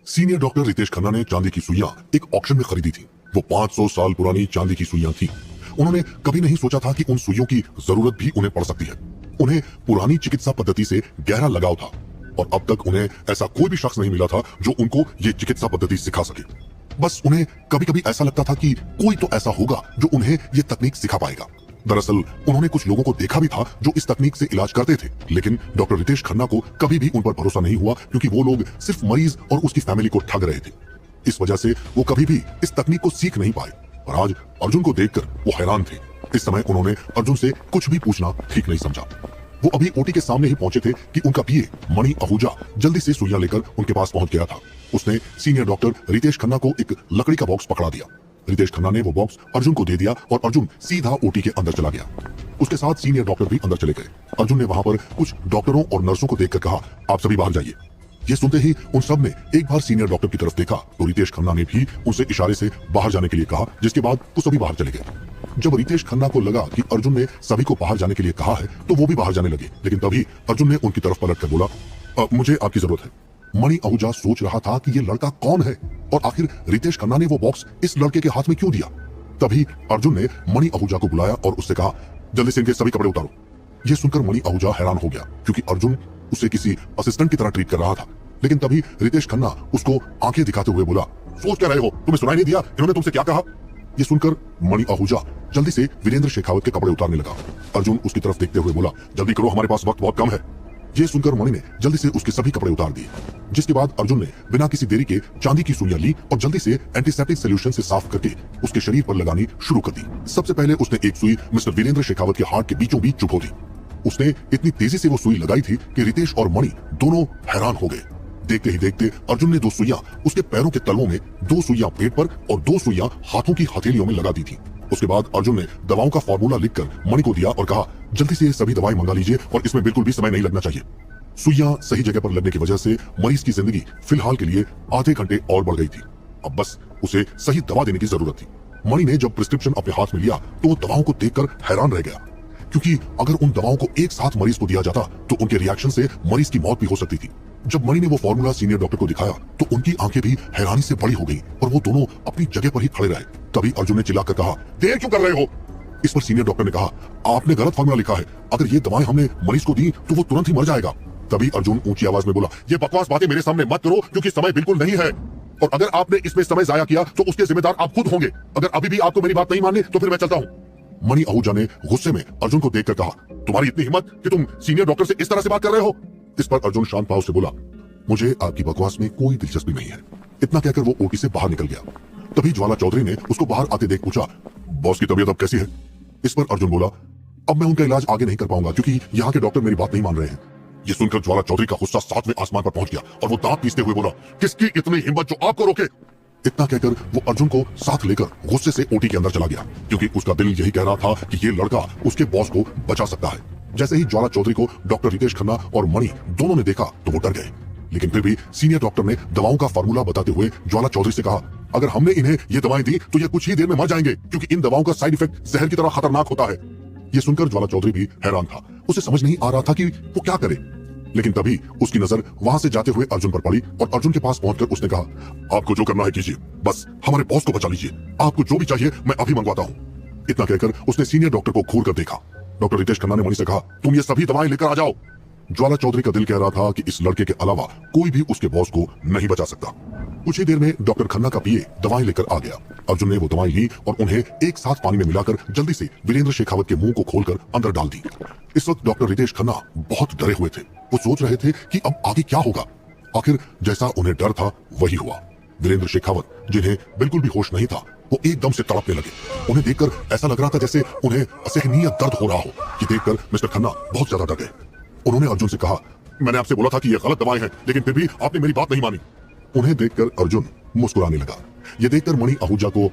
Senior doctor Ritesh Khanna ने चांदी की सुइयां एक ऑक्शन में खरीदी थी। वो 500 साल पुरानी चांदी की सुइयां थी। उन्होंने कभी नहीं सोचा था कि उन सुइयों की जरूरत भी उन्हें पड़ सकती है। उन्हें पुरानी चिकित्सा पद्धति से गहरा लगाव था और अब तक उन्हें ऐसा कोई भी शख्स नहीं मिला था जो उनको ये चिकित्सा पद्धति सिखा सके। बस उन्हें कभी कभी ऐसा लगता था कि कोई तो ऐसा होगा जो उन्हें ये तकनीक सिखा पाएगा। दरअसल उन्होंने कुछ लोगों को देखा भी था जो इस तकनीक से इलाज करते थे, लेकिन डॉक्टर रितेश खन्ना को कभी भी उन पर भरोसा नहीं हुआ क्योंकि वो लोग सिर्फ मरीज और उसकी फैमिली को ठग रहे थे। इस वजह से वो कभी भी इस तकनीक को सीख नहीं पाए और आज अर्जुन को देखकर वो हैरान थे। इस समय उन्होंने अर्जुन से कुछ भी पूछना ठीक नहीं समझा। वो अभी ओटी के सामने ही पहुंचे थे कि उनका पीए मणि आहूजा जल्दी से सुइयां लेकर उनके पास पहुंच गया था। उसने सीनियर डॉक्टर रितेश खन्ना को एक लकड़ी का बॉक्स पकड़ा दिया। रितेश खन्ना ने वो बॉक्स अर्जुन को दे दिया और अर्जुन सीधा ओटी के अंदर चला गया। उसके साथ सीनियर डॉक्टर भी अंदर चले गए। अर्जुन ने वहां पर कुछ डॉक्टरों और नर्सों को देखकर कहा, आप सभी बाहर जाइए। ये सुनते ही उन सब ने एक बार सीनियर डॉक्टर की तरफ देखा तो रितेश खन्ना ने भी उनसे इशारे से बाहर जाने के लिए कहा, जिसके बाद वो सभी बाहर चले गए। जब रितेश खन्ना को लगा कि अर्जुन ने सभी को बाहर जाने के लिए कहा है तो वो भी बाहर जाने लगे, लेकिन तभी अर्जुन ने उनकी तरफ पलट कर बोला, मुझे आपकी जरूरत है। मणि आहूजा सोच रहा था कि ये लड़का कौन है और आखिर रितेश खन्ना ने वो बॉक्स इस लड़के के हाथ में क्यों दिया। तभी अर्जुन ने मणि आहूजा को बुलाया और उससे कहा, जल्दी से इनके सभी कपड़े उतारो। ये सुनकर मणि आहूजा हैरान हो गया क्योंकि अर्जुन उसे किसी असिस्टेंट की तरह ट्रीट कर रहा था। लेकिन तभी रितेश खन्ना उसको आंखें दिखाते हुए बोला, सोच क्या रहे हो, तुम्हें सुनाई नहीं दिया इन्होंने तुमसे क्या कहा। ये सुनकर मणि आहूजा जल्दी से वीरेंद्र शेखावत के कपड़े उतारने लगा। अर्जुन उसकी तरफ देखते हुए बोला, जल्दी करो, हमारे पास वक्त बहुत कम है। ये सुनकर मणि ने जल्दी से उसके सभी कपड़े उतार दिए, जिसके बाद अर्जुन ने बिना किसी देरी के चांदी की सुइयां ली और जल्दी से एंटीसेप्टिक सॉल्यूशन से साफ करके उसके शरीर पर लगानी शुरू कर दी। सबसे पहले उसने एक सुई मिस्टर वीरेंद्र शेखावत के हार्ट के बीचों बीच चुभो दी। उसने इतनी तेजी से वो सुई लगाई थी कि रितेश और मणि दोनों हैरान हो गए। देखते ही देखते अर्जुन ने 2 सुइयां उसके पैरों के तलवों में, 2 सुइयां पेट पर और 2 सुइयां हाथों की हथेलियों में लगा दी थी। उसके बाद अर्जुन ने दवाओं का फॉर्मूला लिखकर मणि को दिया और कहा, जल्दी से सभी दवाएं मंगा लीजिए और इसमें बिल्कुल भी समय नहीं लगना चाहिए। सुइयां सही जगह पर लगने की वजह से मरीज की जिंदगी फिलहाल के लिए आधे घंटे और बढ़ गई थी। अब बस उसे सही दवा देने की जरूरत थी। मणि ने जब प्रिस्क्रिप्शन अपने हाथ में लिया तो वो दवाओं को देखकर हैरान रह गया, क्योंकि अगर उन दवाओं को एक साथ मरीज को दिया जाता तो उनके रिएक्शन से मरीज की मौत भी हो सकती थी। जब मणि ने वो फॉर्मूला सीनियर डॉक्टर को दिखाया तो उनकी आंखें भी हैरानी से बड़ी हो गई और वो दोनों अपनी जगह पर ही खड़े रहे। तभी अर्जुन ने चिल्लाकर कहा, देर क्यों कर रहे हो। इस पर सीनियर डॉक्टर ने कहा, आपने गलत फॉर्मूला लिखा है, अगर ये दवाएं हमने मरीज को दी तो वो तुरंत ही मर जाएगा। तभी अर्जुन ऊंची आवाज में बोला, ये बकवास बातें मेरे सामने मत करो क्योंकि समय बिल्कुल नहीं है और अगर आपने इसमें समय जाया किया तो उसके जिम्मेदार आप खुद होंगे। अगर अभी भी आपको मेरी बात नहीं माननी तो फिर मैं चलता हूँ। मणि आहूजा ने गुस्से में अर्जुन को देखकर कहा, तुम्हारी इतनी हिम्मत कि तुम सीनियर डॉक्टर से इस तरह से बात कर रहे हो। इस पर अर्जुन शांत भाव से बोला, मुझे आपकी बकवास में कोई दिलचस्पी नहीं है। इतना कहकर वो ओटी से बाहर निकल गया। तभी ज्वाला चौधरी ने उसको बाहर आते देख पूछा, बॉस की तबीयत अब कैसी है। इस पर अर्जुन बोला, अब मैं उनका इलाज आगे नहीं कर पाऊंगा क्योंकि यहाँ के डॉक्टर मेरी बात नहीं मान रहे हैं। ये सुनकर ज्वाला चौधरी का गुस्सा 7वें आसमान पर पहुंच गया और वो दांत पीसते हुए बोला, किसकी इतनी हिम्मत जो आपको रोके। इतना कहकर वो अर्जुन को साथ लेकर गुस्से से ओटी के अंदर चला गया क्योंकि उसका दिल यही कह रहा था कि ये लड़का उसके बॉस को बचा सकता है। जैसे ही ज्वाला चौधरी को डॉक्टर रितेश खन्ना और मणि दोनों ने देखा तो वो डर गए, लेकिन फिर भी सीनियर डॉक्टर ने दवाओं का फॉर्मूला बताते हुए ज्वाला चौधरी से कहा, अगर हमने इन्हें ये दवाएं दी तो ये कुछ ही देर में मर जाएंगे क्योंकि इन दवाओं का साइड इफेक्ट जहर की तरह खतरनाक होता है। ये सुनकर ज्वाला चौधरी भी हैरान था। उसे समझ नहीं आ रहा था कि वो क्या करे, लेकिन तभी उसकी नजर वहां से जाते हुए अर्जुन पर पड़ी और अर्जुन के पास पहुंचकर उसने कहा, आपको जो करना है कीजिए, बस हमारे बॉस को बचा लीजिए। आपको जो भी चाहिए मैं अभी मंगवाता हूँ। इतना कहकर उसने सीनियर डॉक्टर को घूर कर देखा। डॉक्टर रितेश खन्ना ने मणि से कहा, तुम ये सभी दवाएं लेकर आ जाओ। ज्वाला चौधरी का दिल कह रहा था कि इस लड़के के अलावा कोई भी उसके बॉस को नहीं बचा सकता। कुछ ही देर में डॉक्टर खन्ना का पीए दवाएं लेकर आ गया। अर्जुन ने वो दवाएं ली और उन्हें एक साथ पानी में मिलाकर जल्दी से वीरेंद्र शेखावत के मुंह को खोलकर अंदर डाल दी। इस वक्त डॉक्टर रितेश खन्ना बहुत डरे हुए थे। वो सोच रहे थे कि अब आगे क्या होगा। आखिर जैसा उन्हें डर था वही हुआ। वीरेंद्र शेखावत, जिन्हें बिल्कुल भी होश नहीं था, वो एकदम से तड़पने लगे। उन्हें देखकर ऐसा लग रहा था जैसे उन्हें असहनीय दर्द हो रहा हो। ये देखकर मिस्टर खन्ना बहुत ज्यादा डर गए। उन्होंने अर्जुन से कहा, मैंने आपसे बोला था कि ये गलत दवाएं हैं, लेकिन फिर भी आपने मेरी बात नहीं मानी। उन्हें देखकर अर्जुन मुस्कुराने लगा। ये देखकर मणि आहूजा को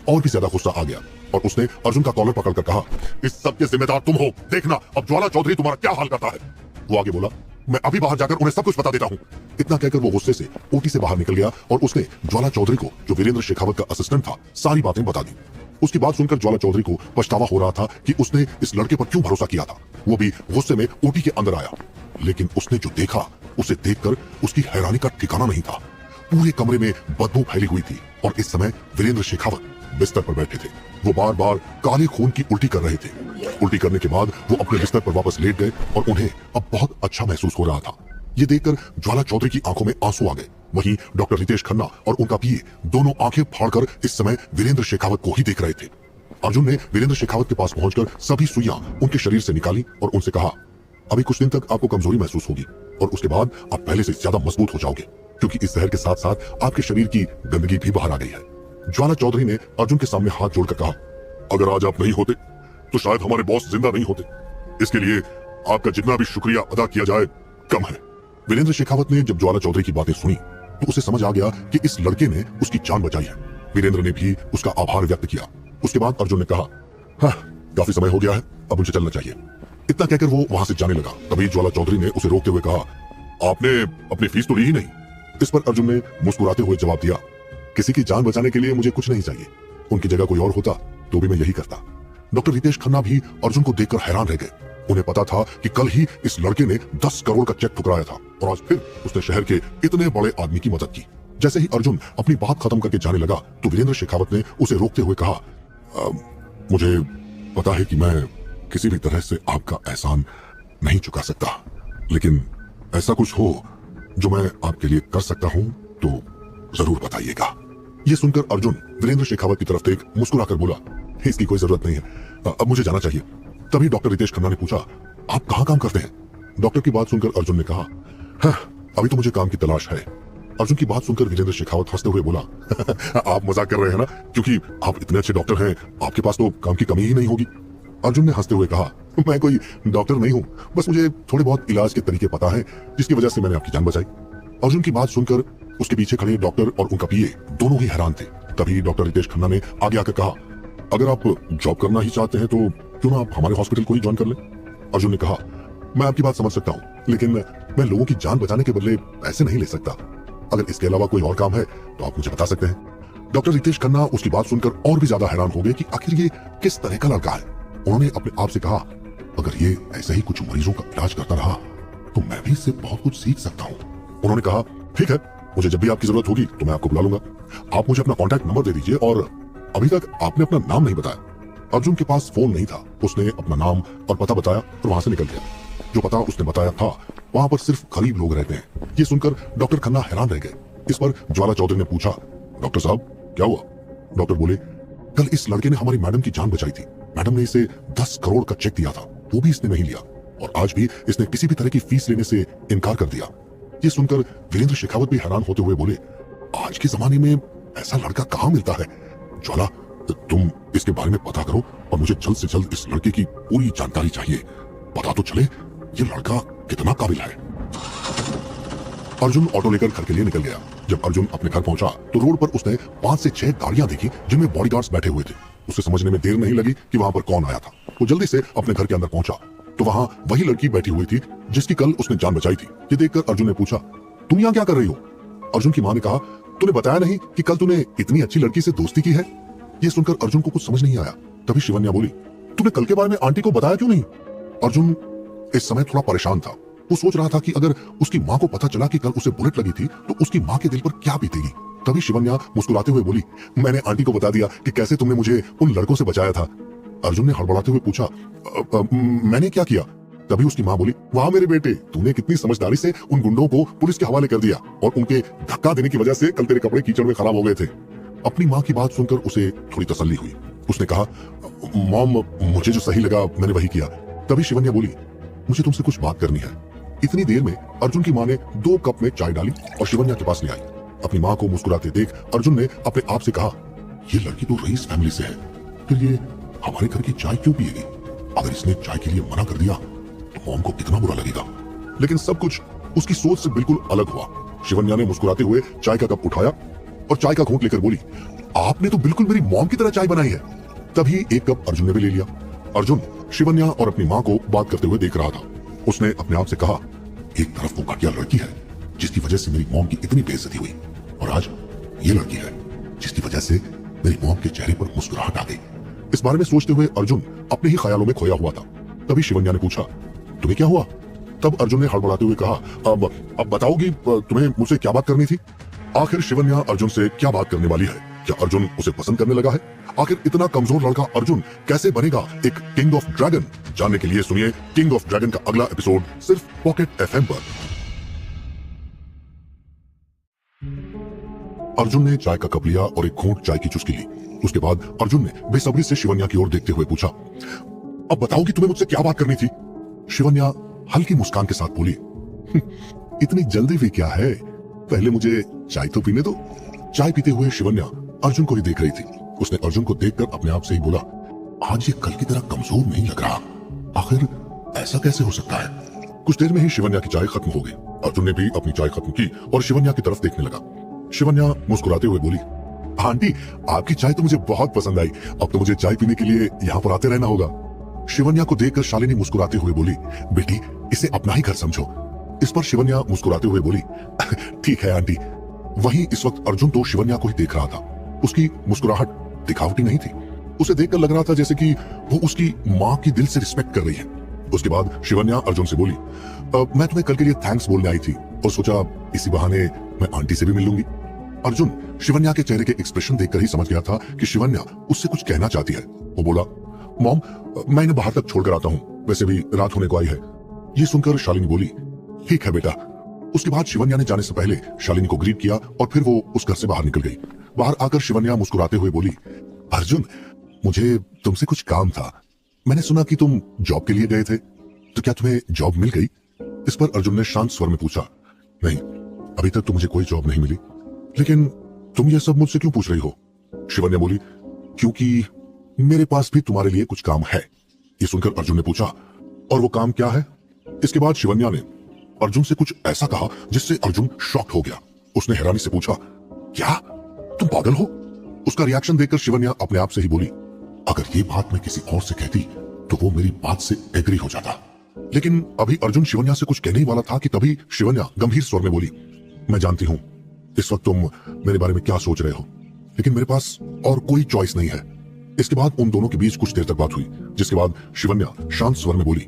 और भी ज्यादा गुस्सा आ गया और उसने अर्जुन का कॉलर पकड़कर कहा, इस सब के जिम्मेदार तुम हो, देखना अब ज्वाला चौधरी तुम्हारा क्या हाल करता है। वो आगे बोला, मैं अभी बाहर जाकर उन्हें सब कुछ बता देता हूँ। इतना कहकर वो गुस्से से ओटी से बाहर निकल गया और उसने ज्वाला चौधरी को, जो वीरेंद्र शेखावत का असिस्टेंट था, सारी बातें बता दी। उसकी बात सुनकर ज्वाला चौधरी को पछतावा हो रहा था कि उसने इस लड़के पर क्यों भरोसा किया था। वो भी गुस्से में ओटी के अंदर आया, लेकिन उसने जो देखा उसे देखकर उसकी हैरानी का ठिकाना नहीं था। पूरे कमरे में बदबू फैली हुई थी और इस समय वीरेंद्र शेखावत बिस्तर पर बैठे थे। वो बार बार काले खून की उल्टी कर रहे थे। उल्टी करने के बाद वो अपने बिस्तर पर वापस लेट गए और उन्हें अब बहुत अच्छा महसूस हो रहा था। ये देखकर ज्वाला चौधरी की आंखों में आंसू आ गए। वहीं डॉक्टर रितेश खन्ना और उनका पीए दोनों आंखें फाड़कर इस समय वीरेंद्र शेखावत को ही देख रहे थे। अर्जुन ने वीरेंद्र शेखावत के पास पहुंचकर सभी सुइयां उनके शरीर से निकाली और उनसे कहा, अभी कुछ दिन तक आपको कमजोरी महसूस होगी और उसके बाद आप पहले से ज्यादा मजबूत हो जाओगे, क्योंकि इस जहर के साथ साथ आपके शरीर की गंदगी भी बाहर आ गई है। ज्वाला चौधरी ने अर्जुन के सामने हाथ जोड़कर कहा, अगर आज आप नहीं होते तो शायद हमारे बॉस जिंदा नहीं होते। इसके लिए आपका जितना भी शुक्रिया अदा किया जाए कम है। वीरेंद्र शेखावत ने जब ज्वाला चौधरी की बातें सुनी तो उसे समझ आ गया कि इस लड़के ने उसकी जान बचाई है। वीरेंद्र ने भी उसका आभार व्यक्त किया। उसके बाद अर्जुन ने कहा, हाँ, काफी समय हो गया है, अब मुझे चलना चाहिए। इतना कहकर वो वहां से जाने लगा। तभी ज्वाला चौधरी ने उसे रोकते हुए कहा, आपने अपनी फीस तो ली ही नहीं। इस पर अर्जुन ने मुस्कुराते हुए जवाब दिया, किसी की जान बचाने के लिए मुझे कुछ नहीं चाहिए, उनकी जगह कोई और होता तो भी मैं यही करता। डॉक्टर रितेश खन्ना भी अर्जुन को देखकर हैरान रह गए। उन्हें पता था कि कल ही इस लड़के ने 10 करोड़ का चेक ठुकराया था और आज फिर उसने शहर के इतने बड़े आदमी की मदद की। जैसे ही अर्जुन अपनी बात खत्म करके जाने लगा तो वीरेंद्र शेखावत ने उसे रोकते हुए कहा, मुझे पता है कि मैं किसी भी तरह से आपका एहसान नहीं चुका सकता, लेकिन ऐसा कुछ हो जो मैं आपके लिए कर सकता हूं तो जरूर बताइएगा। यह सुनकर अर्जुन वीरेंद्र शेखावत की तरफ देख मुस्कुराकर बोला, इसकी कोई जरूरत नहीं है, अब मुझे जाना चाहिए। तभी डॉक्टर रितेश खन्ना ने पूछा, आप कहाँ काम करते हैं? डॉक्टर की बात सुनकर अर्जुन ने कहा, हाँ, अभी तो मुझे काम की तलाश है। अर्जुन की बात सुनकर वीरेंद्र शेखावत हंसते हुए बोला, आप मजाक कर रहे हैं ना, क्योंकि आप इतने अच्छे डॉक्टर हैं, आपके पास तो काम की कमी ही नहीं होगी। अर्जुन ने हंसते हुए कहा, मैं कोई डॉक्टर नहीं हूँ, बस मुझे थोड़े बहुत इलाज के तरीके पता है, जिसकी वजह से मैंने आपकी जान बचाई। अर्जुन की बात सुनकर उसके पीछे खड़े डॉक्टर और उनका पीए दोनों ही हैरान थे। तभी डॉक्टर रितेश खन्ना ने आगे आकर कहा, अगर आप जॉब करना ही चाहते हैं तो क्यों ना आप हमारे हॉस्पिटल को ही ज्वाइन कर लें। अर्जुन ने कहा, मैं आपकी बात समझ सकता हूँ, लेकिन मैं लोगों की जान बचाने के बदले पैसे नहीं ले सकता। अगर इसके अलावा कोई और काम है तो आप मुझे बता सकते हैं। डॉक्टर रितेश खन्ना उसकी बात सुनकर और भी ज्यादा हैरान हो गए कि आखिर ये किस तरह का लड़का है। उन्होंने अपने आप से कहा, अगर ये ऐसे ही कुछ मरीजों का इलाज करता रहा तो मैं भी इससे बहुत कुछ सीख सकता हूँ। उन्होंने कहा, ठीक है, मुझे जब भी आपकी जरूरत होगी तो मैं आपको बुला लूंगा। आप मुझे अपना कॉन्टैक्ट नंबर दे दीजिए। और अभी तक आपने अपना नाम नहीं बताया। अर्जुन के पास फोन नहीं था। उसने अपना नाम और पता बताया और वहां से निकल गया। जो पता उसने बताया था वहां पर सिर्फ गरीब लोग रहते हैं। ये सुनकर डॉक्टर खन्ना हैरान रह गए। इस पर ज्वाला चौधरी ने पूछा, डॉक्टर साहब क्या हुआ? डॉक्टर बोले, कल इस लड़के ने हमारी मैडम की जान बचाई थी। मैडम ने इसे 10 करोड़ का चेक दिया था, वो भी इसने नहीं लिया, और आज भी इसने किसी भी तरह की फीस लेने से इनकार कर दिया। ये सुनकर वीरेंद्र शेखावत भी हैरान होते हुए बोले, आज के जमाने में ऐसा लड़का कहाँ मिलता है? ज्वाला, तुम इसके बारे में पता करो और मुझे जल्द से जल्द इस लड़के की पूरी जानकारी चाहिए। पता तो चले ये लड़का कितना काबिल है। अर्जुन ऑटो लेकर घर के लिए निकल गया। जब अर्जुन अपने घर पहुंचा तो रोड पर उसने 5 से 6 गाड़ियां देखी जिनमें बॉडीगार्ड्स बैठे हुए थे। उसे समझने में देर नहीं लगी कि वहां पर कौन आया था। वो जल्दी से अपने घर के अंदर पहुंचा तो वहां वही लड़की बैठी हुई थी जिसकी कल उसने जान बचाई थी। ये देखकर अर्जुन ने पूछा, तुम यहाँ क्या कर रही हो? अर्जुन की मां ने कहा, तूने बताया नहीं कि कल तूने इतनी अच्छी लड़की से दोस्ती की है? ये सुनकर अर्जुन को कुछ समझ नहीं आया। तभी शिवन्या बोली, तूने कल के बारे में आंटी को बताया क्यों नहीं? अर्जुन इस समय थोड़ा परेशान था। वो सोच रहा था कि अगर उसकी माँ को पता चला कि कल उसे बुलेट लगी थी तो उसकी माँ के दिल पर क्या बीतेगी। तभी शिवन्या मुस्कुराते हुए बोली, मैंने आंटी को बता दिया कि कैसे तुमने मुझे उन लड़कों से बचाया था। अर्जुन ने हड़बड़ाते हुए पूछा, मैंने क्या किया? तभी उसकी माँ बोली, वाह मेरे बेटे, तूने कितनी समझदारी से उन गुंडों को पुलिस के हवाले कर दिया और उनके धक्का देने की वजह से कल तेरे कपड़े कीचड़ में खराब हो गए थे। अपनी माँ की बात सुनकर उसे थोड़ी तसल्ली हुई। उसने कहा, मॉम, मुझे जो सही लगा मैंने वही किया। तभी शिवन्या बोली, मुझे तुमसे कुछ बात करनी है। इतनी देर में अर्जुन की माँ ने 2 कप में चाय डाली और शिवन्या के पास ले आई। अपनी माँ को मुस्कुराते देख अर्जुन ने अपने आप से कहा, ये लड़की तो रईस फैमिली से है, फिर ये हमारे घर की चाय क्यों पिएगी? अगर इसने चाय के लिए मना कर दिया तो मॉम को कितना बुरा लगेगा। लेकिन सब कुछ उसकी सोच से बिल्कुल अलग हुआ। शिवन्या ने मुस्कुराते हुए चाय का कप उठाया और चाय का घूंट लेकर बोली, आपने तो बिल्कुल मेरी मॉम की तरह चाय बनाई है। तभी 1 कप अर्जुन ने भी ले लिया। अर्जुन शिवन्या और अपनी माँ को बात करते हुए देख रहा था। उसने अपने आप से कहा, एक तरफ वो घटिया लड़की है जिसकी वजह से मेरी मॉम की इतनी बेइज्जती हुई, और आज ये लड़की है जिसकी वजह से मेरी मॉम के चेहरे पर मुस्कुराहट आ गई। इस बारे में सोचते हुए अर्जुन अपने ही ख्यालों में खोया हुआ था। तभी शिवन्या ने पूछा, तुम्हें क्या हुआ? तब अर्जुन ने हड़बड़ाते हुए कहा, अब बताओगी तुम्हें मुझसे क्या बात करनी थी? आखिर शिवन्या अर्जुन से क्या बात करने वाली है? क्या अर्जुन उसे पसंद करने लगा है? आखिर इतना कमजोर लड़का अर्जुन कैसे बनेगा एक किंग ऑफ ड्रैगन? जानने के लिए सुनिए किंग ऑफ ड्रैगन का अगला एपिसोड सिर्फ पॉकेट एफएम पर। अर्जुन ने चाय का कप लिया और एक घूंट चाय की चुस्की ली। उसके बाद अर्जुन ने बेसब्री से शिवन्या की ओर देखते हुए पूछा, अब बताओ कि तुम्हें मुझसे क्या बात करनी थी? शिवन्या हल्की मुस्कान के साथ बोली, इतनी जल्दी भी क्या है, पहले मुझे चाय तो पीने दो। चाय पीते हुए शिवन्या अर्जुन को ही देख रही थी। उसने अर्जुन को देखकर अपने आप से ही बोला, आज ये कल की तरह कमजोर नहीं लग रहा, आखिर ऐसा कैसे हो सकता है? कुछ देर में ही शिवन्या की चाय खत्म हो गई। अर्जुन ने भी अपनी चाय खत्म की और शिवन्या की तरफ देखने लगा। शिवन्या मुस्कुराते हुए बोली, आंटी आपकी चाय तो मुझे बहुत पसंद आई, अब तो मुझे चाय पीने के लिए यहाँ पर आते रहना होगा। शिवन्या को देखकर शालिनी मुस्कुराते हुए बोली, बेटी इसे अपना ही घर समझो। इस पर शिवन्या मुस्कुराते हुए बोली, ठीक है आंटी। वहीं इस वक्त अर्जुन तो शिवन्या को ही देख रहा था। उसकी मुस्कुराहट दिखावटी नहीं थी। उसे देखकर लग रहा था जैसे कि वो उसकी माँ की दिल से रिस्पेक्ट कर रही है। उसके बाद शिवन्या अर्जुन से बोली, मैं तुम्हें कल के लिए थैंक्स बोलने आई थी और सोचा इसी बहाने मैं आंटी से भी मिल लूंगी। अर्जुन शिवन्या के चेहरे के एक्सप्रेशन देखकर ही समझ गया था कि शिवन्या उससे कुछ कहना चाहती है। वो बोला, मॉम मैं इन्हें बाहर तक छोड़कर आता हूँ, वैसे भी रात होने को आई है। ये सुनकर शालिनी बोली, ठीक है बेटा। उसके बाद शिवन्या ने जाने से पहले शालिनी को ग्रीट किया और फिर वो उस घर से बाहर निकल गई। बाहर आकर शिवन्या मुस्कुराते हुए बोली, अर्जुन मुझे तुमसे कुछ काम था। मैंने सुना कि तुम जॉब के लिए गए थे, तो क्या तुम्हें जॉब मिल गई? इस पर अर्जुन ने शांत स्वर में पूछा, नहीं अभी तक तो मुझे कोई जॉब नहीं मिली, लेकिन तुम ये सब मुझसे क्यों पूछ रही हो? शिवन्या बोली, क्योंकि मेरे पास भी तुम्हारे लिए कुछ काम है। ये सुनकर अर्जुन ने पूछा, और वो काम क्या है? इसके बाद शिवन्या ने अर्जुन से कुछ ऐसा कहा जिससे अर्जुन शॉक्ड हो गया। उसने हैरानी से पूछा, क्या तुम पागल हो? उसका रिएक्शन देखकर शिवन्या अपने आप से ही बोली, अगर ये बात मैं किसी और से कहती तो वो मेरी बात से एग्री हो जाता। लेकिन अभी अर्जुन शिवन्या से कुछ कहने ही वाला था कि तभी शिवन्या गंभीर स्वर में बोली, मैं जानती हूं इस वक्त तुम मेरे बारे में क्या सोच रहे हो, लेकिन मेरे पास और कोई चॉइस नहीं है। इसके बाद उन दोनों के बीच कुछ देर तक बात हुई, जिसके बाद शिवन्या शांत स्वर में बोली,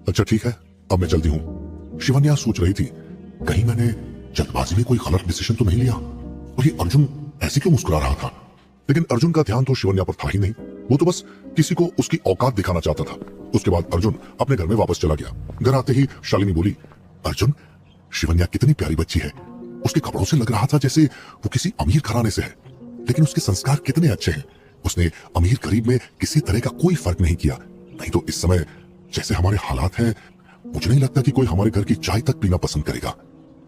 अच्छा ठीक है अब मैं चलती हूँ। शिवन्या सोच रही थी, कहीं मैंने जल्दबाजी में कोई गलत डिसीजन तो नहीं लिया, और ये अर्जुन ऐसे क्यों मुस्कुरा रहा था? लेकिन अर्जुन का ध्यान तो शिवन्या पर था ही नहीं, वो तो बस किसी को उसकी औकात दिखाना चाहता था। उसके बाद अर्जुन अपने घर में वापस चला गया। घर आते ही शालिनी बोली, अर्जुन शिवन्या कितनी प्यारी बच्ची है, उसके कपड़ों से लग रहा था जैसे वो किसी अमीर घराने से है, लेकिन उसके संस्कार कितने अच्छे हैं। उसने अमीर गरीब में किसी तरह का कोई फर्क नहीं किया। नहीं तो इस समय जैसे हमारे हालात हैं, मुझे नहीं लगता कि कोई हमारे घर की चाय तक पीना पसंद करेगा।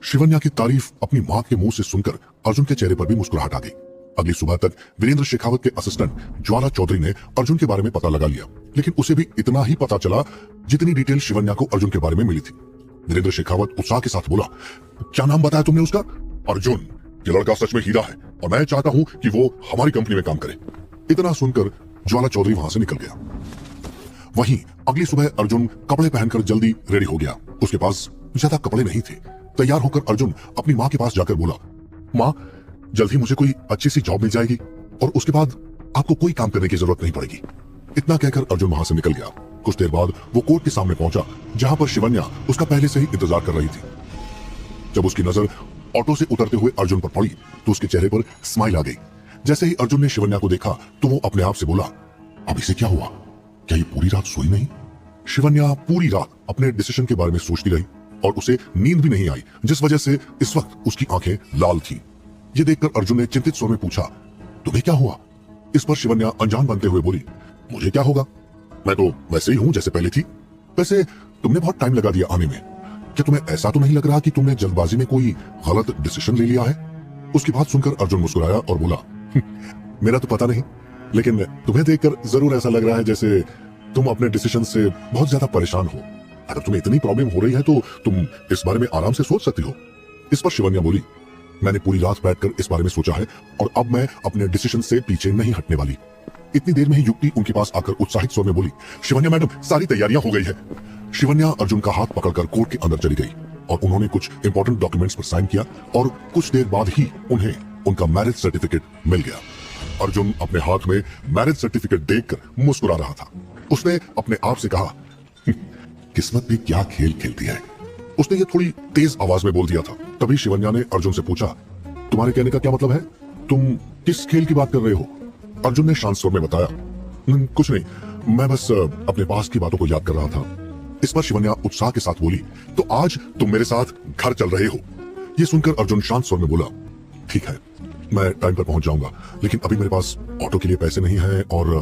शिवन्या की तारीफ अपनी माँ के मुंह से सुनकर अर्जुन के चेहरे पर भी मुस्कुराहट आ गई। अगली सुबह तक वीरेंद्र शेखावत के असिस्टेंट ज्वाला चौधरी ने अर्जुन के बारे में पता लगा लिया, लेकिन उसे भी इतना ही पता चला जितनी डिटेल शिवन्या को अर्जुन के बारे में मिली थी। वीरेंद्र शेखावत उत्साह के साथ बोला, क्या नाम बताया तुमने उसका? अर्जुन। ये लड़का सच में हीरा है और मैं चाहता हूं कि वो हमारी कंपनी में काम करे। इतना सुनकर ज्वाला चौधरी वहां से निकल गया। वहीं अगली सुबह अर्जुन कपड़े पहनकर जल्दी रेडी हो गया। उसके पास ज्यादा कपड़े नहीं थे। तैयार होकर अर्जुन अपनी माँ के पास जाकर बोला, माँ जल्द ही मुझे कोई अच्छी सी जॉब मिल जाएगी और उसके बाद आपको कोई काम करने की जरूरत नहीं पड़ेगी। इतना कहकर अर्जुन वहां से निकल गया। कुछ देर बाद वो कोर्ट के सामने पहुंचा, जहां पर शिवन्या उसका पहले से ही इंतजार कर रही थी। जब उसकी नजर ऑटो से उतरते हुए अर्जुन पर पड़ी तो उसके चेहरे पर स्माइल आ गई। जैसे ही अर्जुन ने शिवन्या को देखा तो वो अपने आप से बोला, अब इसे क्या हुआ? क्या ये पूरी रात सोई नहीं? शिवन्या पूरी रात अपने डिसीजन के बारे में सोचती रही और उसे नींद भी नहीं आई, जिस वजह से इस वक्त उसकी आंखें लाल थी। ये देखकर अर्जुन ने चिंतित स्वर में पूछा, तुम्हें क्या हुआ? इस पर शिवन्या अनजान बनते हुए बोली, मुझे क्या होगा, मैं तो वैसे ही हूं जैसे पहले थी। वैसे तुमने बहुत टाइम लगा दिया आने में, क्या तुम्हें ऐसा तो नहीं लग रहा कि तुमने जल्दबाजी में कोई गलत डिसीजन ले लिया है? उसकी बात सुनकर अर्जुन मुस्कुराया और बोला, मेरा तो पता नहीं, लेकिन तुम्हें देखकर जरूर ऐसा लग रहा है जैसे तुम अपने डिसीजन से बहुत ज्यादा परेशान हो। अगर तुम्हें इतनी प्रॉब्लम हो रही है तो तुम इस बारे में आराम से सोच सकती हो। इस पर शिवन्या बोली, मैंने पूरी रात बैठकर इस बारे में सोचा है और अब मैं अपने डिसीजन से पीछे नहीं हटने वाली। इतनी देर में ही युक्ति उनके पास आकर उत्साहित स्वर में बोली, शिवन्या मैडम सारी तैयारियां हो गई है। शिवन्या अर्जुन का हाथ पकड़कर कोर्ट के अंदर चली गई और उन्होंने कुछ इंपॉर्टेंट डॉक्यूमेंट्स पर साइन किया और कुछ देर बाद ही उन्हें उनका मैरिज सर्टिफिकेट मिल गया। अर्जुन अपने हाथ में मैरिज सर्टिफिकेट देखकर मुस्कुरा रहा था। उसने अपने आप से कहा, किस्मत भी क्या खेल खेलती है। उसने ये थोड़ी तेज आवाज में बोल दिया था। तभी शिवन्या ने अर्जुन से पूछा, तुम्हारे कहने का क्या मतलब है? तुम किस खेल की बात कर रहे हो? अर्जुन ने शांत स्वर में बताया, कुछ नहीं, मैं बस अपने पास की बातों को याद कर रहा था। इस पर शिवन्या उत्साह के साथ बोली, तो आज तुम मेरे साथ घर चल रहे हो? ये सुनकर अर्जुन शांत स्वर में बोला, ठीक है, मैं टाइम पर पहुंच जाऊंगा, लेकिन अभी मेरे पास ऑटो के लिए पैसे नहीं हैं और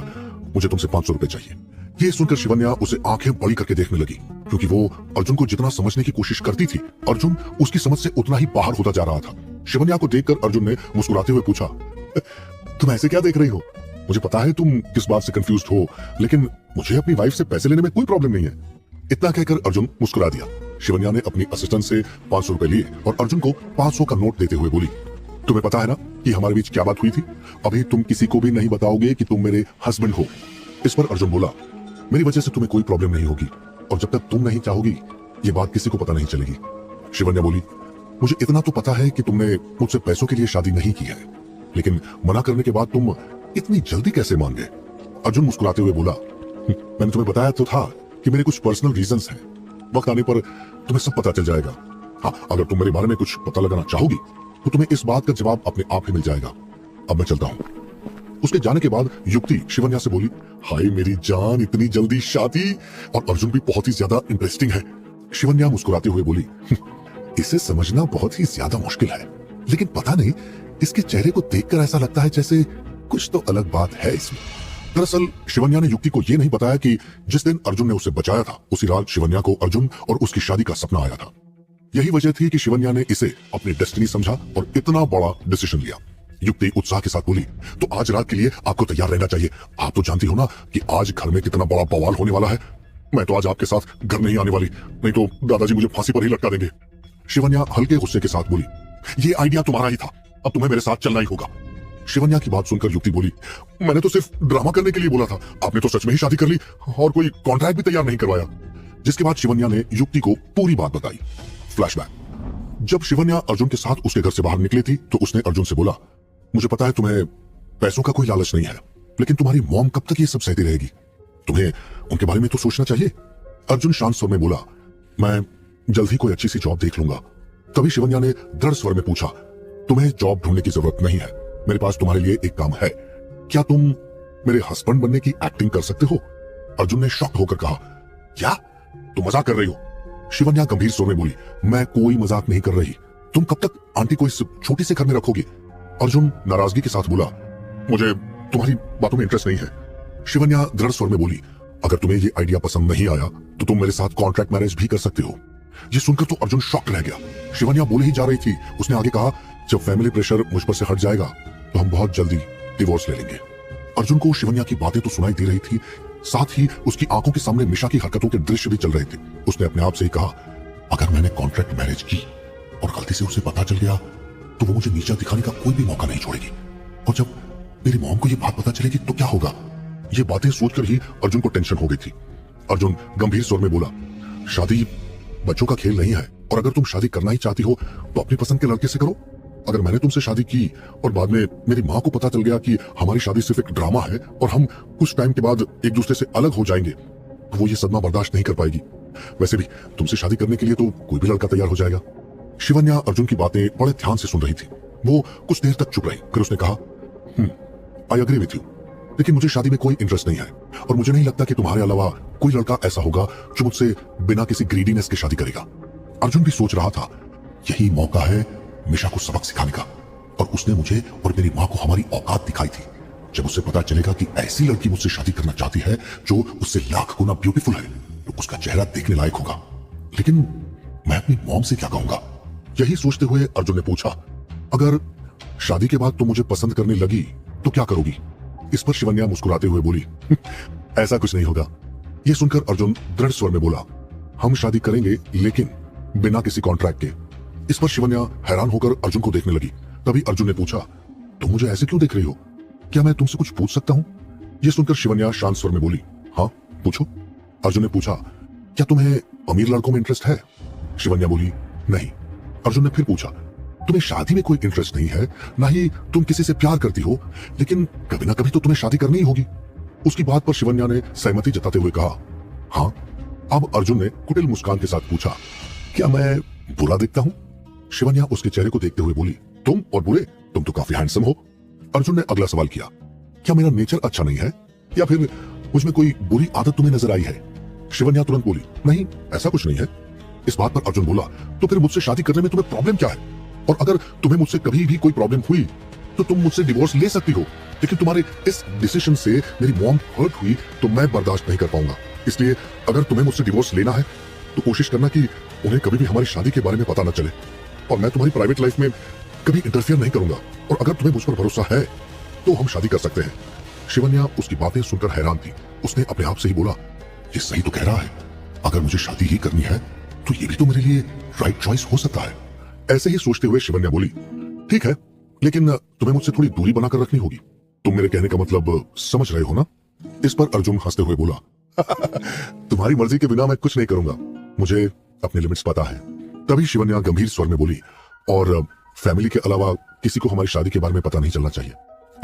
मुझे तुमसे 500 रुपए चाहिए। ये सुनकर शिवन्या उसे आंखें बड़ी करके देखने लगी, क्योंकि वो अर्जुन को जितना समझने की कोशिश करती थी, अर्जुन उसकी समझ से उतना ही बाहर होता जा रहा था। शिवन्या को देखकर अर्जुन ने मुस्कुराते हुए पूछा, तुम ऐसे क्या देख रही हो? मुझे पता है तुम किस बात से कंफ्यूज्ड हो, लेकिन मुझे अपनी वाइफ से पैसे लेने में कोई प्रॉब्लम नहीं है। इतना कहकर अर्जुन मुस्कुरा दिया। शिवन्या ने अपनी असिस्टेंट से 500 रुपए लिए और अर्जुन को 500 का नोट देते हुए बोली, तुम्हें पता है ना कि हमारे बीच क्या बात हुई थी? अभी तुम किसी को भी नहीं बताओगे कि तुम मेरे हस्बैंड हो। इस पर अर्जुन बोला, मेरी वजह से तुम्हें कोई प्रॉब्लम नहीं होगी और जब तक तुम नहीं चाहोगी ये बात किसी को पता नहीं चलेगी। शिवन्या बोली, मुझे इतना तो पता है कि तुमने मुझसे पैसों के लिए शादी नहीं की है, लेकिन मना करने के बाद तुम इतनी जल्दी कैसे मान गए? अर्जुन मुस्कुराते हुए बोला, मैंने तुम्हें बताया तो था कि मेरे कुछ पर्सनल रीजंस हैं, वक्त आने पर तुम्हें सब पता चल जाएगा। हाँ, अगर तुम मेरे बारे में कुछ पता लगाना चाहोगी तो तुम्हें इस बात का जवाब अपने आप ही मिल जाएगा। अब मैं चलता हूं। उसके जाने के बाद युक्ति शिवन्या से बोली, हाय मेरी जान, इतनी जल्दी शादी, और अर्जुन भी बहुत ही ज्यादा इंटरेस्टिंग है। शिवन्या मुस्कुराते हुए बोली, इसे समझना बहुत ही ज्यादा मुश्किल है, लेकिन पता नहीं इसके चेहरे को देखकर ऐसा लगता है जैसे कुछ तो अलग बात है इसमें। दरअसल शिवन्या ने युक्ति को यह नहीं बताया कि जिस दिन अर्जुन ने उसे बचाया था उसी रात शिवन्या को अर्जुन और उसकी शादी का सपना आया था। यही वजह थी कि शिवन्या ने इसे अपनी डेस्टिनी समझा और इतना बड़ा डिसीजन लिया। युक्ति उत्साह के साथ बोली, तो आज रात के लिए आपको तैयार रहना चाहिए। आप तो जानती हो ना कि आज घर में कितना बड़ा बवाल होने वाला है। मैं तो आज आपके साथ घर नहीं आने वाली, नहीं तो दादाजी मुझे फांसी पर ही लटका देंगे। शिवन्या हल्के गुस्से के साथ बोली, ये आइडिया तुम्हारा ही था, अब तुम्हें मेरे साथ चलना ही होगा। शिवन्या की बात सुनकर युक्ति बोली, मैंने तो सिर्फ ड्रामा करने के लिए बोला था, आपने तो सच में ही शादी कर ली और कोई कॉन्ट्रैक्ट भी तैयार नहीं करवाया। जिसके बाद शिवन्या ने युक्ति को पूरी बात बताई। फ्लैशबैक। जब शिवन्या अर्जुन के साथ उसके घर से बाहर निकली थी तो उसने अर्जुन से बोला, मुझे पता है तुम्हें पैसों का कोई लालच नहीं है, लेकिन तुम्हारी मॉम कब तक ये सब सहती रहेगी? तुम्हें उनके बारे में तो सोचना चाहिए। अर्जुन शांत स्वर में बोला, मैं जल्द ही कोई अच्छी सी जॉब देख लूंगा। तभी शिवन्या ने दृढ़ स्वर में पूछा, तुम्हें जॉब ढूंढने की जरूरत नहीं है, मेरे पास तुम्हारे लिए एक काम है। क्या तुम मेरे हस्बैंड बनने की एक्टिंग कर सकते हो? अर्जुन ने शॉक होकर कहा, क्या तुम मजाक कर रही हो? शिवन्या गंभीर स्वर में बोली, मैं कोई मजाक नहीं कर रही। तुम कब तक आंटी को इस छोटे से घर में रखोगे? अर्जुन नाराजगी के साथ बोला, मुझे तुम्हारी बातों में इंटरेस्ट नहीं है। शिवन्या दृढ़ स्वर में बोली, अगर तुम्हें ये आइडिया पसंद नहीं आया तो तुम मेरे साथ कॉन्ट्रैक्ट मैरिज भी कर सकते हो। ये सुनकर तो अर्जुन शॉक रह गया। शिवन्या बोले ही जा रही थी, उसने आगे कहा, जब फैमिली प्रेशर मुझ पर से हट जाएगा तो हम बहुत जल्दी डिवोर्स ले लेंगे। अर्जुन को शिवन्या की बातें तो सुनाई दे रही थी, साथ ही उसकी आंखों के सामने मिशा की हरकतों के दृश्य भी चल रहे थे। उसने अपने आप से ही कहा, अगर मैंने कॉन्ट्रैक्ट मैरिज की और गलती से उसे पता चल गया तो वो मुझे नीचा दिखाने का कोई भी मौका नहीं छोड़ेगी, और जब मेरी मॉम को ये बात पता चलेगी तो क्या होगा? ये बातें सोचकर ही अर्जुन को टेंशन हो गई थी। अर्जुन गंभीर स्वर में बोला, शादी बच्चों का खेल नहीं है, और अगर तुम शादी करना ही चाहती हो तो अपनी पसंद के लड़के से करो। अगर मैंने तुमसे शादी की और बाद में मेरी माँ को पता चल गया कि हमारी शादी सिर्फ एक ड्रामा है और हम कुछ टाइम के बाद एक दूसरे से अलग हो जाएंगे, तो वो ये सदमा बर्दाश्त नहीं कर पाएगी। वैसे भी तुमसे शादी करने के लिए तो कोई भी लड़का तैयार हो जाएगा। शिवन्या अर्जुन की बातें बड़े ध्यान से सुन रही थी। वो कुछ देर तक चुप रही, फिर उसने कहा, आई एग्री विथ यू, लेकिन मुझे शादी में कोई इंटरेस्ट नहीं है और मुझे नहीं लगता कि तुम्हारे अलावा कोई लड़का ऐसा होगा जो मुझसे बिना किसी ग्रीडीनेस के शादी करेगा। अर्जुन भी सोच रहा था, यही मौका है मिशा को सबक सिखाने का, और उसने मुझे और मेरी माँ को हमारी औकात दिखाई थी। जब उसे पता चलेगा कि ऐसी लड़की मुझसे शादी करना चाहती है जो उससे लाख गुना ब्यूटीफुल है, तो उसका चेहरा देखने लायक होगा। लेकिन मैं अपनी मॉम से क्या कहूंगा? यही सोचते हुए अर्जुन ने पूछा, अगर शादी के बाद तो मुझे पसंद करने लगी तो क्या करोगी? इस पर शिवन्या मुस्कुराते हुए बोली, ऐसा कुछ नहीं होगा। यह सुनकर अर्जुन दृढ़ स्वर में बोला, हम शादी करेंगे लेकिन बिना किसी कॉन्ट्रैक्ट के। इस पर शिवन्या हैरान होकर अर्जुन को देखने लगी। तभी अर्जुन ने पूछा, तुम मुझे ऐसे क्यों देख रही हो? क्या मैं तुमसे कुछ पूछ सकता हूं? यह सुनकर शिवन्या शांत स्वर में बोली, हाँ पूछो। अर्जुन ने पूछा, क्या तुम्हें अमीर लड़कों में इंटरेस्ट है? शिवन्या बोली, नहीं। अर्जुन ने फिर पूछा, तुम्हें शादी में कोई इंटरेस्ट नहीं है, ना ही तुम किसी से प्यार करती हो, लेकिन कभी ना कभी तो तुम्हें शादी करनी ही होगी। उसकी बात पर शिवन्या ने सहमति जताते हुए कहा, हाँ। अब अर्जुन ने कुटिल मुस्कान के साथ पूछा, क्या मैं बुरा दिखता हूं? शिवन्या उसके चेहरे को देखते हुए बोली, तुम और बुरे, तुम तो काफी हैंडसम हो। अर्जुन ने अगला सवाल किया, क्या मेरा नेचर अच्छा नहीं है या फिर मुझमें कोई बुरी आदत तुम्हें नजर आई है? शिवन्या तुरंत बोली, नहीं ऐसा कुछ नहीं है। इस बात पर अर्जुन बोला, तो फिर मुझसे शादी करने में तुम्हें प्रॉब्लम क्या है? और अगर तुम्हें मुझसे कभी भी कोई प्रॉब्लम हुई तो तुम मुझसे डिवोर्स ले सकती हो, लेकिन तुम्हारे इस डिसीजन से मेरी मॉम हर्ट हुई तो मैं बर्दाश्त नहीं कर पाऊंगा। इसलिए अगर तुम्हें मुझसे डिवोर्स लेना है तो कोशिश करना कि उन्हें कभी भी हमारी शादी के बारे में पता न चले, और मैं तुम्हारी प्राइवेट लाइफ में कभी इंटरफियर नहीं करूंगा, और अगर तुम्हें मुझ पर भरोसा है तो हम शादी कर सकते हैं। शिवन्या उसकी बातें सुनकर हैरान थी। उसने अपने आप से ही बोला, ये सही तो कह रहा है, अगर मुझे शादी ही करनी है तो ये भी तो मेरे लिए राइट चॉइस हो सकता है। ऐसे ही सोचते हुए शिवन्या बोली, ठीक है, लेकिन तुम्हें मुझसे थोड़ी दूरी बनाकर रखनी होगी। तुम मेरे कहने का मतलब समझ रहे हो ना? इस पर अर्जुन हंसते हुए बोला, तुम्हारी मर्जी के बिना मैं कुछ नहीं करूंगा, मुझे अपने लिमिट्स पता है। तभी शिवन्या गंभीर स्वर में बोली, और फैमिली के अलावा किसी को हमारी शादी के बारे में पता नहीं चलना चाहिए।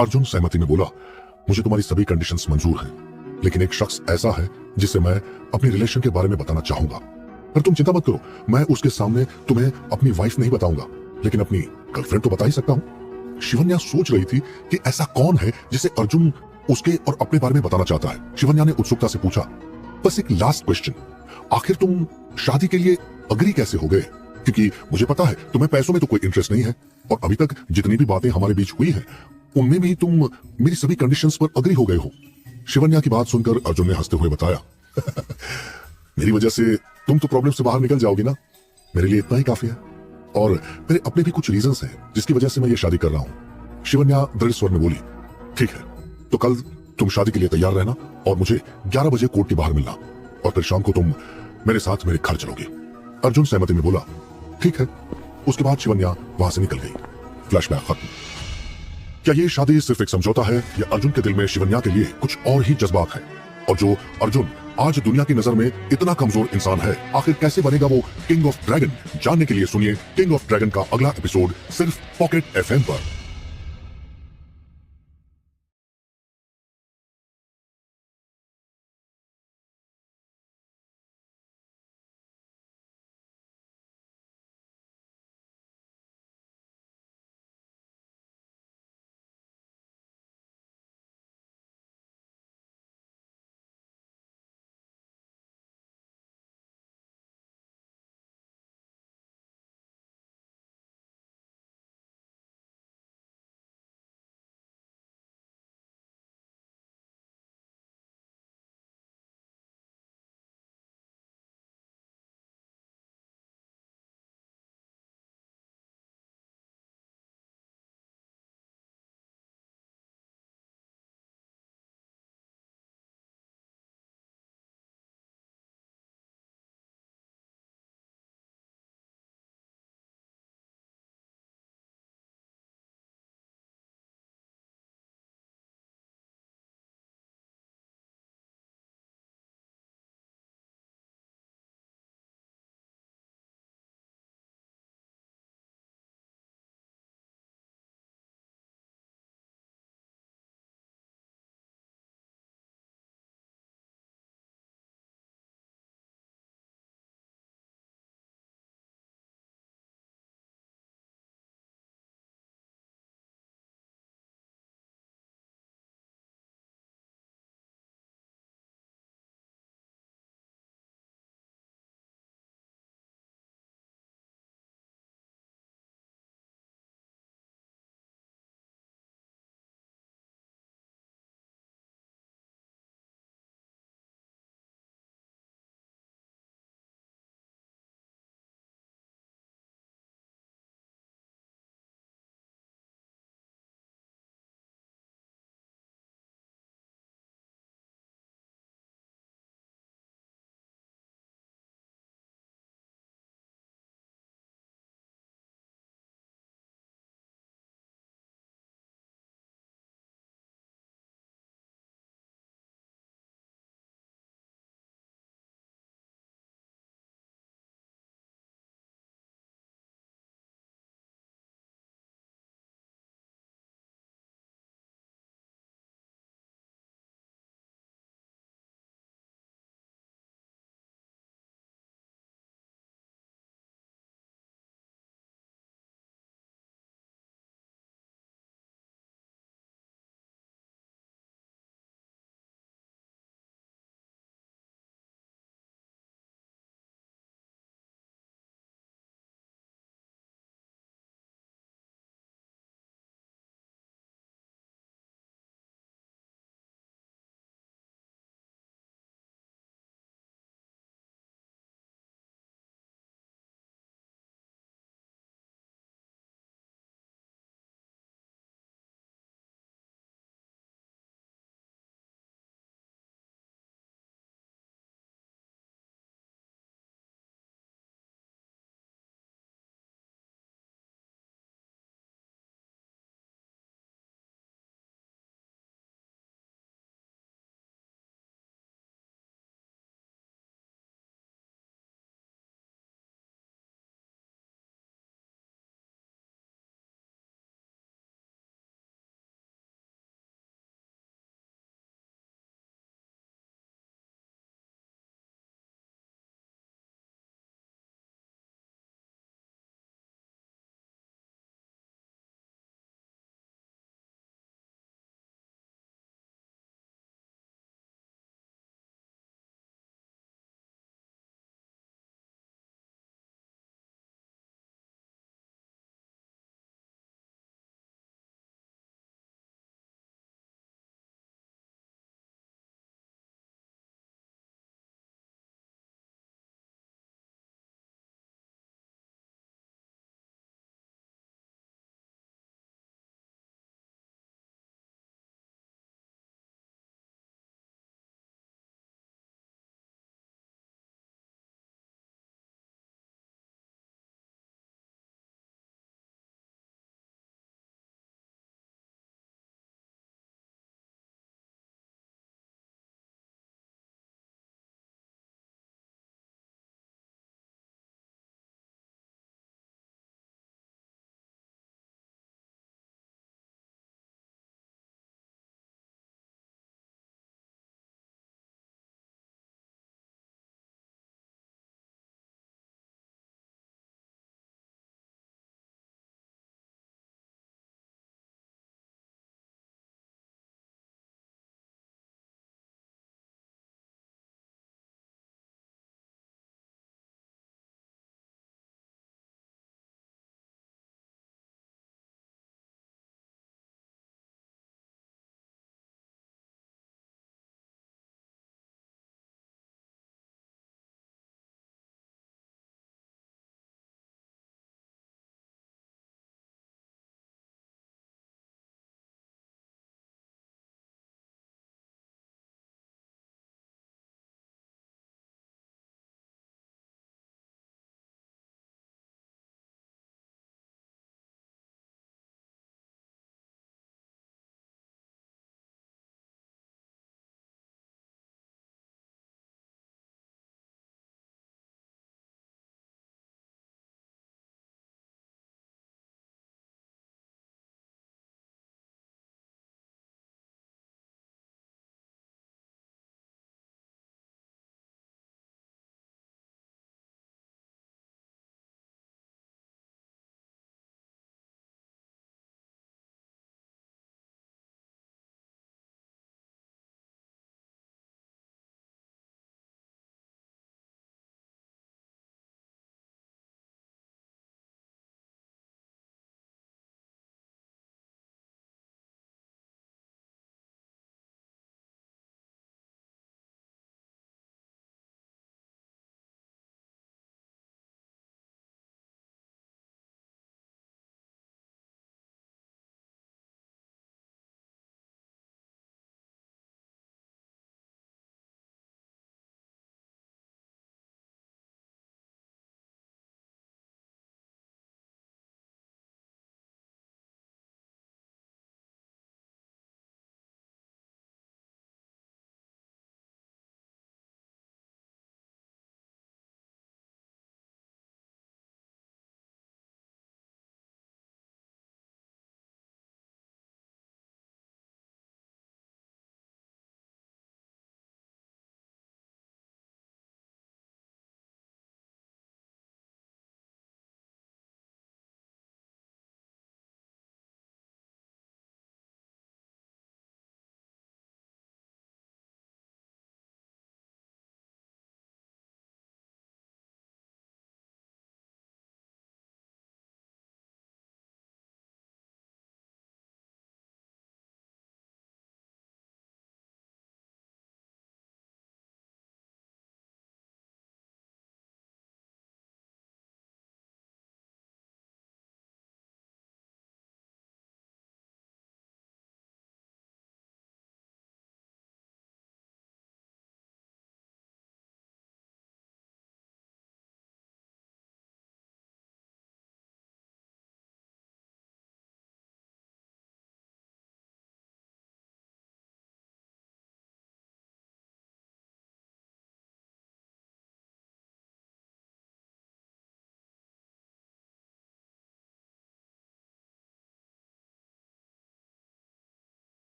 अर्जुन सहमति में बोला, मुझे तुम्हारी सभी कंडीशंस मंजूर हैं, लेकिन एक शख्स ऐसा है जिसे मैं अपनी रिलेशन के बारे में बताना चाहूंगा। पर तुम चिंता मत करो, मैं उसके सामने तुम्हें अपनी वाइफ नहीं बताऊंगा, लेकिन अपनी गर्लफ्रेंड तो बता ही सकता हूं। शिवन्या सोच रही थी कि ऐसा कौन है जिसे अर्जुन उसके और अपने बारे में बताना चाहता है। शिवन्या ने उत्सुकता से पूछा, बस एक लास्ट क्वेश्चन, आखिर तुम शादी के लिए अग्री कैसे हो गए? क्योंकि मुझे पता है तुम्हें पैसों में तो कोई इंटरेस्ट नहीं है, और अभी तक जितनी भी बातें हमारे बीच हुई हैं उनमें भी तुम मेरी सभी कंडीशंस पर अग्री हो गए हो। शिवन्या की बात सुनकर अर्जुन ने हंसते हुए बताया, मेरी वजह से तुम तो प्रॉब्लम से बाहर निकल जाओगी ना, मेरे लिए इतना ही काफी है, और मेरे अपने भी कुछ रीजंस हैं जिसकी वजह से मैं ये शादी कर रहा हूं। शिवन्या दृढ़ स्वर में बोली, ठीक है, तो कल तुम शादी के लिए तैयार रहना और मुझे 11 बजे कोर्ट के बाहर मिलना, और फिर शाम को तुम मेरे साथ मेरे घर चलोगे। अर्जुन सहमति में बोला, ठीक है। उसके बाद शिवन्या वहां से निकल गई। फ्लैशबैक खत्म। क्या ये शादी सिर्फ एक समझौता है या अर्जुन के दिल में शिवन्या के लिए कुछ और ही जज्बात है? और जो अर्जुन आज दुनिया की नजर में इतना कमजोर इंसान है, आखिर कैसे बनेगा वो किंग ऑफ ड्रैगन? जानने के लिए सुनिए किंग ऑफ ड्रैगन का अगला एपिसोड सिर्फ पॉकेट FM पर।